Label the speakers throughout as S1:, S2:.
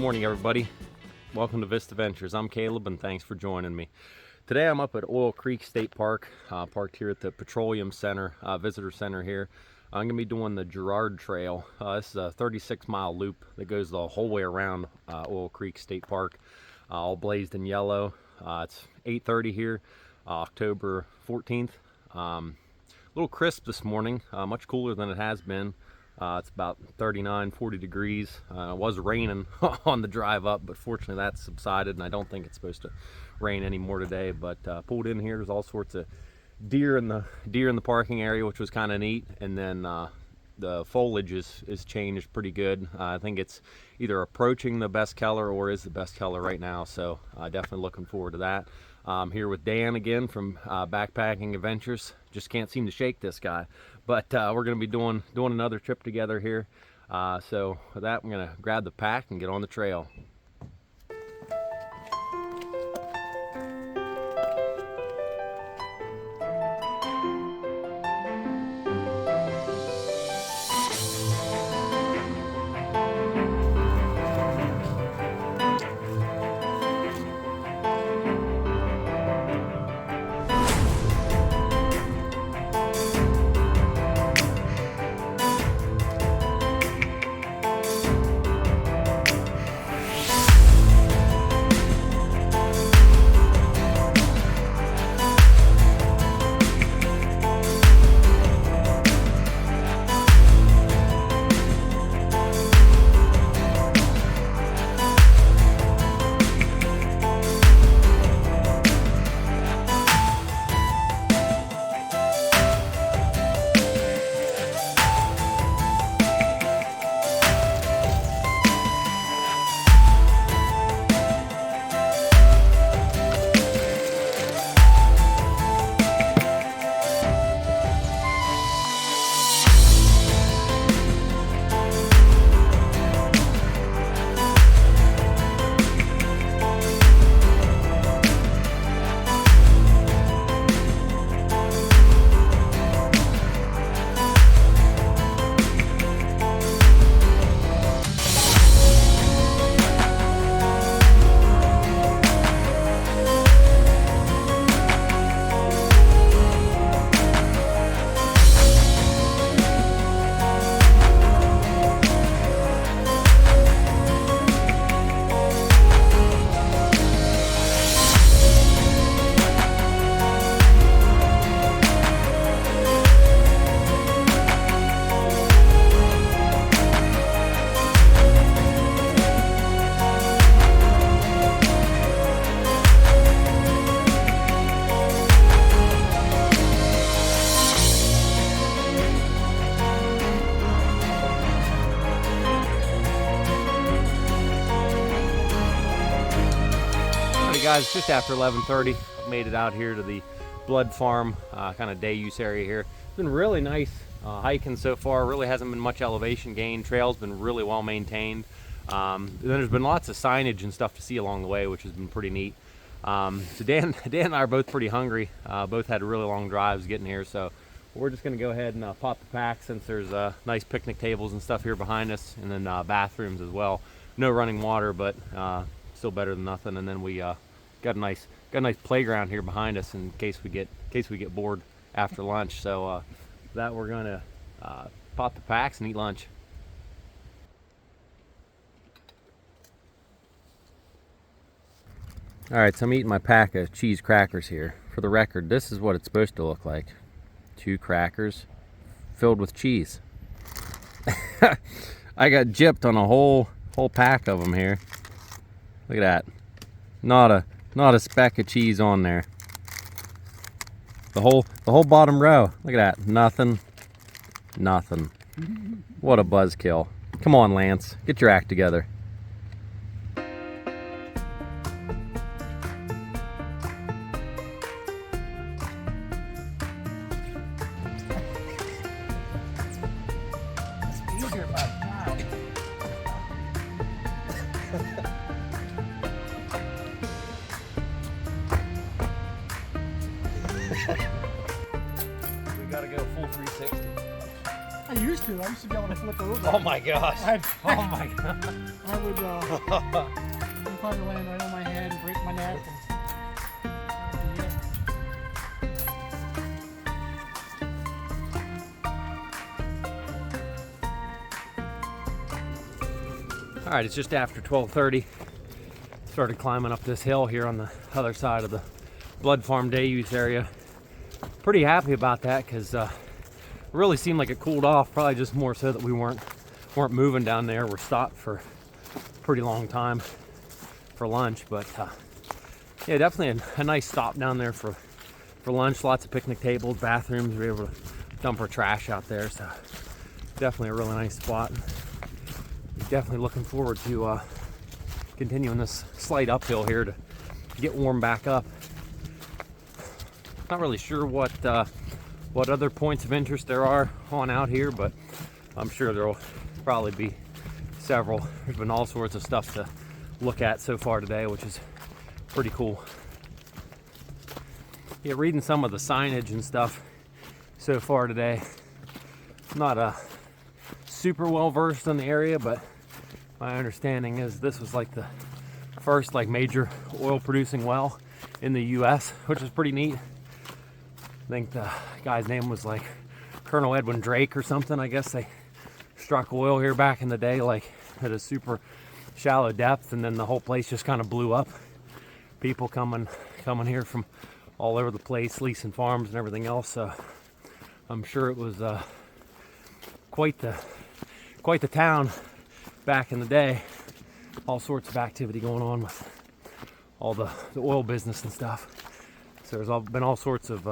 S1: morning, everybody. Welcome to Vista Ventures. I'm Caleb, and thanks for joining me. Today I'm up at Oil Creek State Park, parked here at the Petroleum Center, Visitor Center here. I'm going to be doing the Gerard Trail. This is a 36-mile loop that goes the whole way around Oil Creek State Park, all blazed in yellow. It's 8:30 here, October 14th. A little crisp this morning, much cooler than it has been. It's about 39-40 degrees. It was raining on the drive up, but fortunately that's subsided, and I don't think it's supposed to rain anymore today. But pulled in here, there's all sorts of deer in the parking area, which was kind of neat. And then the foliage is changed pretty good. I think it's either approaching the best color or is the best color right now, so definitely looking forward to that. Here with Dan again from Backpacking Adventures. Just can't seem to shake this guy, but we're going to be doing another trip together here. So with that, I'm going to grab the pack and get on the trail. Guys, just after 11:30, made it out here to the Blood Farm kind of day use area here. It's been really nice hiking so far. Really hasn't been much elevation gain. Trail's been really well maintained. Then there's been lots of signage and stuff to see along the way, which has been pretty neat. So Dan and I are both pretty hungry. Both had really long drives getting here, so we're just going to go ahead and pop the pack, since there's nice picnic tables and stuff here behind us, and then bathrooms as well. No running water, but still better than nothing. And then we got a nice playground here behind us in case we get bored after lunch. So that we're gonna pop the packs and eat lunch. All right, so I'm eating my pack of cheese crackers here. For the record, this is what it's supposed to look like: 2 crackers filled with cheese. I got gypped on a whole pack of them here. Look at that. Not a speck of cheese on there. The whole bottom row. Look at that. Nothing. What a buzzkill. Come on, Lance. Get your act together.
S2: You used to. I used to be able to flip over.
S1: Oh my gosh. Oh my god.
S2: I would probably land right on my head and break my neck. And that would be it.
S1: All right, it's just after 12:30. Started climbing up this hill here on the other side of the Blood Farm day use area. Pretty happy about that because it really seemed like it cooled off. Probably just more so that we weren't moving down there. We're stopped for a pretty long time for lunch, but yeah, definitely a nice stop down there for lunch. Lots of picnic tables, bathrooms. We were able to dump our trash out there, so definitely a really nice spot. Definitely looking forward to continuing this slight uphill here to get warm back up. Not really sure what other points of interest there are on out here, but I'm sure there will probably be several. There's been all sorts of stuff to look at so far today, which is pretty cool. Yeah, reading some of the signage and stuff so far today. Not super well versed in the area, but my understanding is this was like the first like major oil producing well in the US, which is pretty neat. I think the guy's name was like Colonel Edwin Drake or something. I guess they struck oil here back in the day, like at a super shallow depth, and then the whole place just kind of blew up. People coming here from all over the place, leasing farms and everything else. So I'm sure it was quite the town back in the day. All sorts of activity going on with all the oil business and stuff. So there's been all sorts of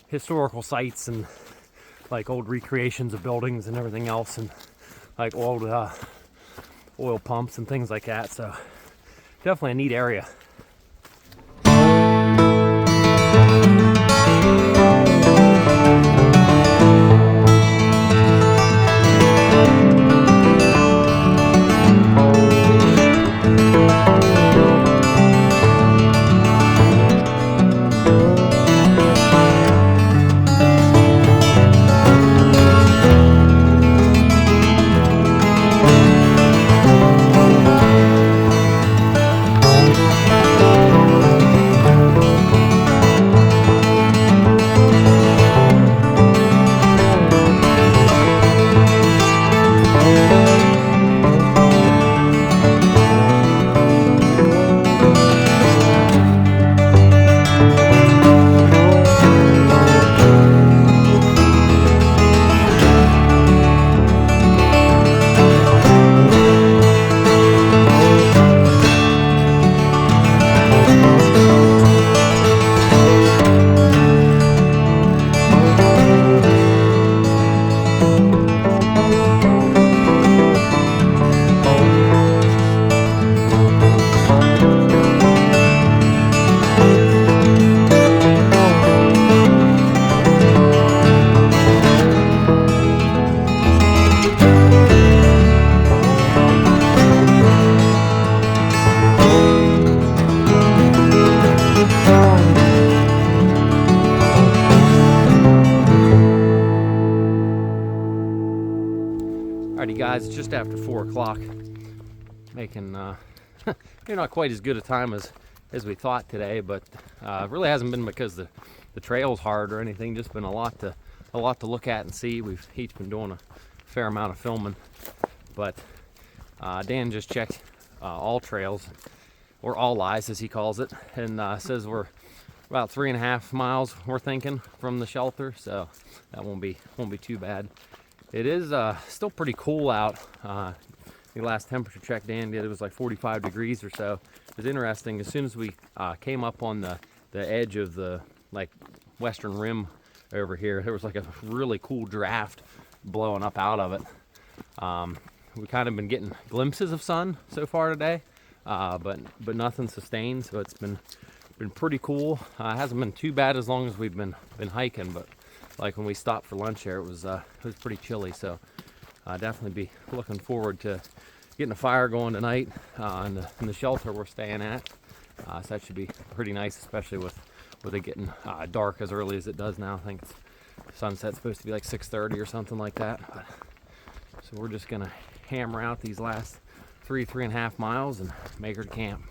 S1: historical sites and like old recreations of buildings and everything else, and like old oil pumps and things like that. So definitely a neat area. Alrighty guys, it's just after 4 o'clock. Making not quite as good a time as we thought today, but it really hasn't been because the trail's hard or anything. Just been a lot to look at and see. We've each been doing a fair amount of filming, but Dan just checked all trails, or all lies as he calls it, and says we're about 3.5 miles, we're thinking, from the shelter, so that won't be too bad. It is still pretty cool out. The last temperature check Dan did, it was like 45 degrees or so. It was interesting. As soon as we came up on the edge of the like western rim over here, there was like a really cool draft blowing up out of it. We've kind of been getting glimpses of sun so far today, but nothing sustained. So it's been pretty cool. It hasn't been too bad as long as we've been hiking, but like when we stopped for lunch here, it was pretty chilly. So definitely be looking forward to getting a fire going tonight in the shelter we're staying at. So that should be pretty nice, especially with it getting dark as early as it does now. I think it's Sunset's supposed to be like 6:30 or something like that. But, so we're just gonna hammer out these last 3.5 miles and make her to camp.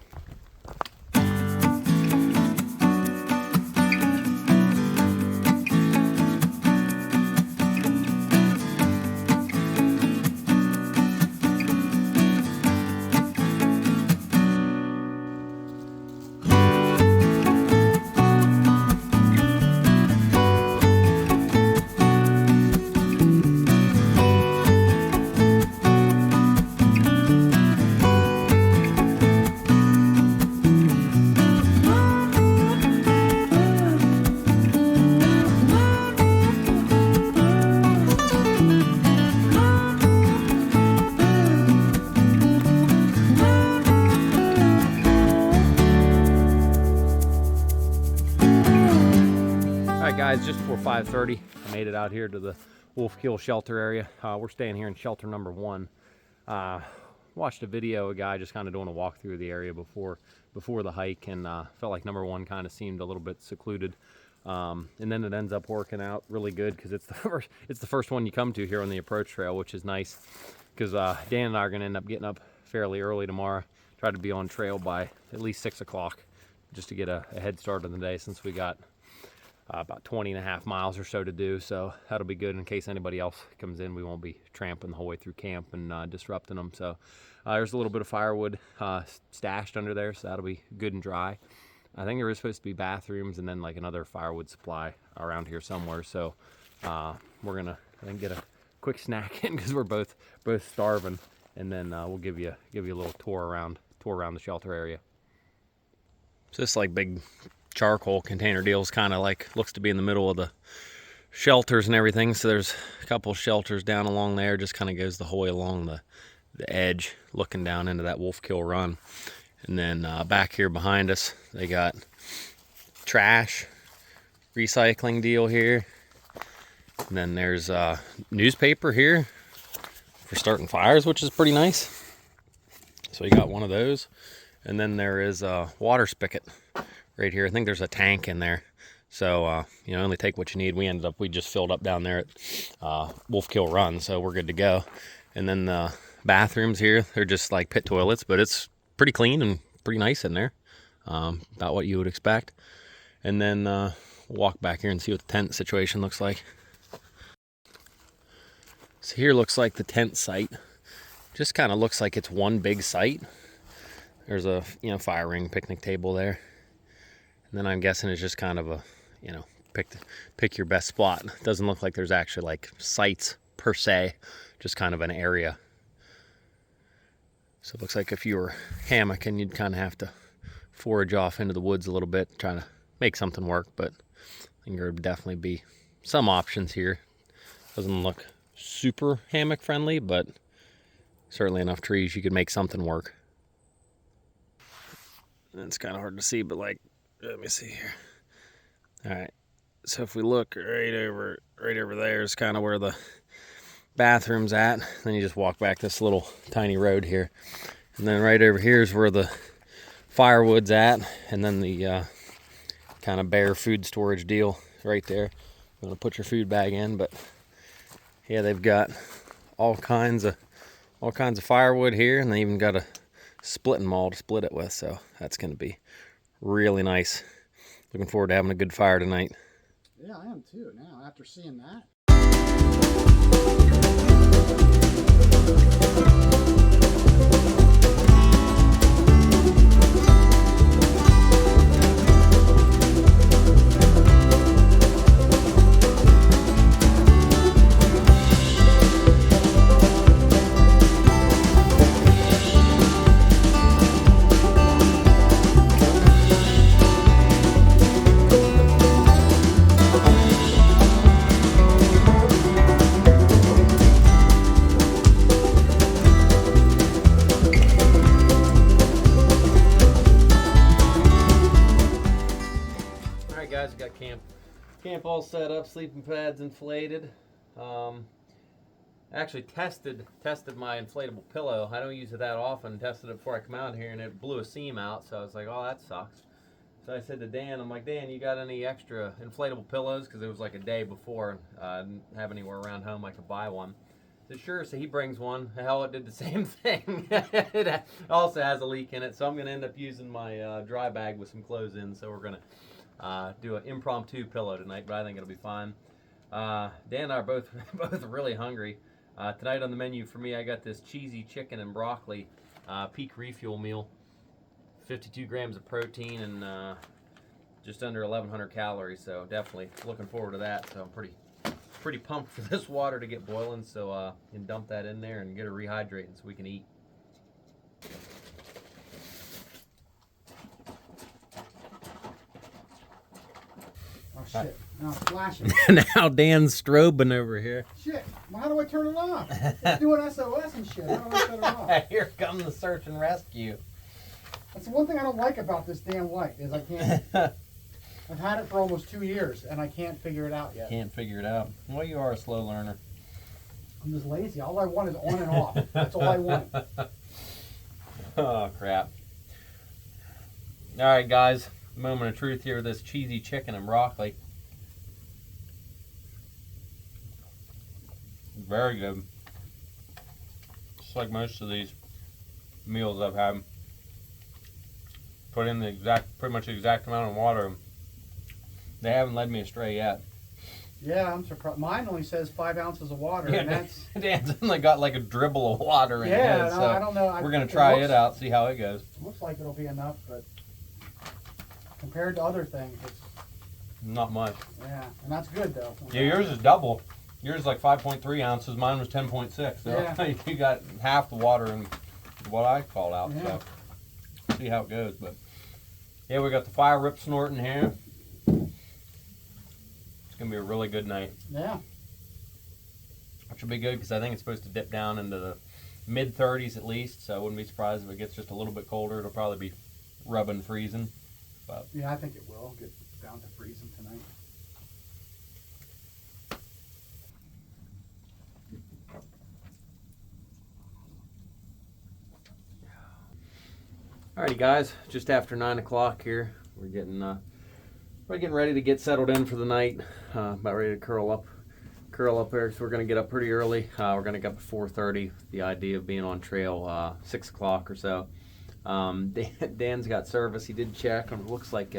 S1: Guys, just before 5:30, I made it out here to the Wolfkiel shelter area. We're staying here in shelter number 1. Watched a video, a guy just kind of doing a walk through the area before the hike, and felt like number 1 kind of seemed a little bit secluded. And then it ends up working out really good because it's the first one you come to here on the approach trail, which is nice because Dan and I are going to end up getting up fairly early tomorrow. Try to be on trail by at least 6 o'clock just to get a head start on the day, since we got about 20.5 miles or so to do. So that'll be good in case anybody else comes in. We won't be tramping the whole way through camp and disrupting them. So there's a little bit of firewood stashed under there, so that'll be good and dry. I think there is supposed to be bathrooms and then like another firewood supply around here somewhere. So we're gonna, I think, get a quick snack in because we're both starving, and then we'll give you a little tour around the shelter area. So this like big charcoal container deals kind of like looks to be in the middle of the shelters and everything. So there's a couple shelters down along there, just kind of goes the whole way along the edge, looking down into that Wolfkiel Run. And then back here behind us, they got trash recycling deal here. And then there's newspaper here for starting fires, which is pretty nice. So you got one of those. And then there is a water spigot right here. I think there's a tank in there. So, you know, only take what you need. We just filled up down there at Wolfkiel Run, so we're good to go. And then the bathrooms here, they're just like pit toilets, but it's pretty clean and pretty nice in there. About what you would expect. And then we'll walk back here and see what the tent situation looks like. So here looks like the tent site. Just kind of looks like it's one big site. There's a, fire ring, picnic table there. And then I'm guessing it's just kind of a, pick your best spot. Doesn't look like there's actually like sites per se, just kind of an area. So it looks like if you were hammocking, you'd kind of have to forage off into the woods a little bit, trying to make something work. But I think there would definitely be some options here. Doesn't look super hammock friendly, but certainly enough trees you could make something work. And it's kind of hard to see, but like, let me see here. All right, so if we look right over there is kind of where the bathroom's at. Then you just walk back this little tiny road here, and then right over here is where the firewood's at, and then the kind of bare food storage deal right there. I'm gonna put your food bag in, but yeah, they've got all kinds of firewood here, and they even got a splitting maul to split it with, so that's gonna be really nice. Looking forward to having a good fire tonight.
S2: Yeah, I am too now after seeing that.
S1: Guys, got camp all set up, sleeping pads inflated. Actually tested my inflatable pillow. I don't use it that often. Tested it before I come out here, and it blew a seam out, so I was like, oh, that sucks. So I said to Dan, I'm like, Dan, you got any extra inflatable pillows? Because it was like a day before. I didn't have anywhere around home I could buy one. He said, sure. So he brings one. Hell, it did the same thing. It also has a leak in it. So I'm going to end up using my dry bag with some clothes in. So we're going to do an impromptu pillow tonight, but I think it'll be fine. Dan and I are both really hungry. Tonight on the menu for me, I got this cheesy chicken and broccoli peak refuel meal. 52 grams of protein and just under 1,100 calories, so definitely looking forward to that. So I'm pretty pumped for this water to get boiling, so you can dump that in there and get it rehydrating so we can eat.
S2: Oh shit! Now it's flashing.
S1: Now Dan's strobing over here.
S2: Shit! Well, how do I turn it off? It's doing SOS and shit. How do I shut it off?
S1: Here comes the search and rescue.
S2: That's the one thing I don't like about this damn light is I can't. I've had it for almost 2 years and I can't figure it out yet.
S1: Can't figure it out. Well, you are a slow learner.
S2: I'm just lazy. All I want is on and off. That's all I want.
S1: Oh crap! All right, guys. Moment of truth here with this cheesy chicken and broccoli. Very good. Just like most of these meals I've had. Put in pretty much the exact amount of water. They haven't led me astray yet.
S2: Yeah, I'm surprised. Mine only says 5 ounces of water, and that's.
S1: Dan's only got like a dribble of water in
S2: yeah,
S1: his.
S2: no,
S1: So
S2: I don't know.
S1: we're gonna try it out, see how it goes.
S2: Looks like it'll be enough, but compared to other things, it's
S1: Not much.
S2: yeah, and that's good though.
S1: Yeah, yours is double. Yours is like 5.3 ounces. Mine was 10.6. So
S2: Yeah.
S1: you got half the water in what I called out.
S2: Yeah.
S1: So see how it goes. But yeah, we got the fire rip snorting here. It's gonna be a really good night.
S2: Yeah.
S1: Which will be good because I think it's supposed to dip down into the mid 30s at least. So I wouldn't be surprised if it gets just a little bit colder. It'll probably be rubbing, freezing. But
S2: Yeah, I think it will get down to freezing tonight.
S1: alrighty, guys, just after 9 o'clock here. We're getting ready to get settled in for the night. About ready to curl up there. So we're gonna get up pretty early. We're gonna get up at 4:30. The idea of being on trail 6 o'clock or so. Dan's got service. He did check, and it looks like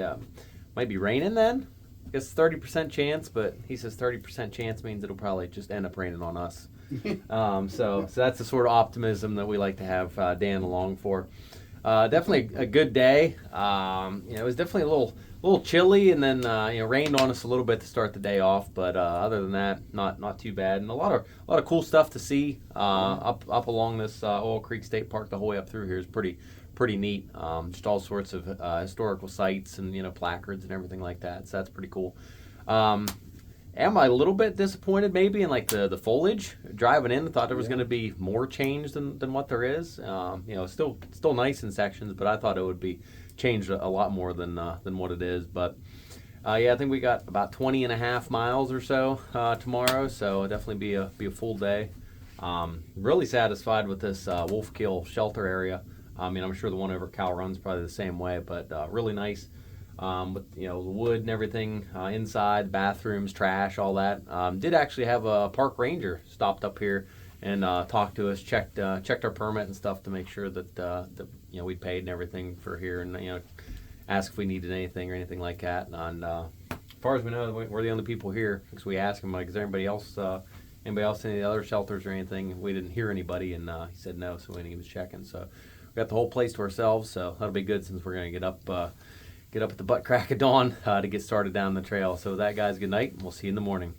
S1: might be raining then. I guess 30% chance, but he says 30% chance means it'll probably just end up raining on us. So that's the sort of optimism that we like to have Dan along for. Definitely a good day. It was definitely a little chilly, and then rained on us a little bit to start the day off. But other than that, not too bad, and a lot of cool stuff to see up along this Oil Creek State Park. The whole way up through here is pretty neat. Just all sorts of historical sites and placards and everything like that. So that's pretty cool. Am I a little bit disappointed maybe in like the foliage? Driving in, I thought there was going to be more change than what there is. Still nice in sections, but I thought it would be changed a lot more than what it is. But I think we got about 20 and a half miles or so tomorrow, so it'll definitely be a full day. Really satisfied with this Wolfkiel shelter area. I'm sure the one over Cal Run's probably the same way, but really nice. With the wood and everything inside, bathrooms, trash, all that. Did actually have a park ranger stopped up here and talked to us, checked our permit and stuff to make sure that we'd paid and everything for here, and asked if we needed anything or anything like that. And as far as we know, we're the only people here because we asked him, like, is there anybody else in any of the other shelters or anything? We didn't hear anybody, and he said no, so he was checking. So we got the whole place to ourselves, so that'll be good since we're gonna get up at the butt crack of dawn to get started down the trail. So with that, guys, good night, and we'll see you in the morning.